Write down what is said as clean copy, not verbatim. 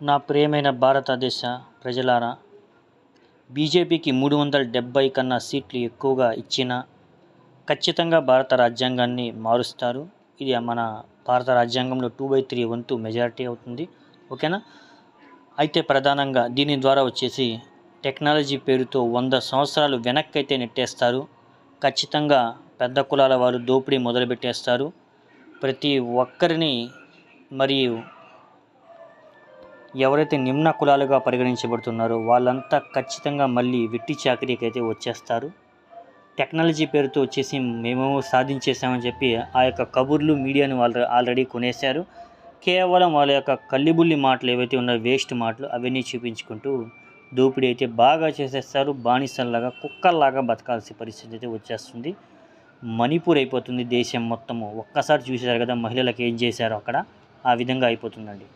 నా ప్రియమైన భారతదేశ ప్రజలారా, బీజేపీకి 370 కన్నా సీట్లు ఎక్కువగా ఇచ్చినా ఖచ్చితంగా భారత రాజ్యాంగాన్ని మారుస్తారు. ఇది మన భారత రాజ్యాంగంలో 2/3 వంతు మెజారిటీ అవుతుంది. ఓకేనా? అయితే ప్రధానంగా దీని ద్వారా వచ్చేసి టెక్నాలజీ పేరుతో 100 సంవత్సరాలు వెనక్కి అయితే నెట్టేస్తారు. ఖచ్చితంగా పెద్ద కులాల వారు దోపిడీ మొదలుపెట్టేస్తారు. ప్రతి ఒక్కరిని మరియు ఎవరైతే నిమ్న కులాలుగా పరిగణించబడుతున్నారో వాళ్ళంతా ఖచ్చితంగా మళ్ళీ వెట్టి చాకిరీకి అయితే వచ్చేస్తారు. టెక్నాలజీ పేరుతో వచ్చేసి మేమేమో సాధించేసామని చెప్పి ఆ యొక్క కబుర్లు మీడియాని వాళ్ళు ఆల్రెడీ కొనేశారు. కేవలం వాళ్ళ యొక్క కల్లిబుల్లి మాటలు ఏవైతే ఉన్నాయో, వేస్ట్ మాటలు అవన్నీ చూపించుకుంటూ దోపిడీ అయితే బాగా చేసేస్తారు. బానిసల్లాగా కుక్కల్లాగా బతకాల్సిన పరిస్థితి అయితే వచ్చేస్తుంది. మణిపూర్ అయిపోతుంది దేశం మొత్తము. ఒక్కసారి చూసేశారు కదా మహిళలకు ఏం చేశారో అక్కడ, ఆ విధంగా అయిపోతుందండి.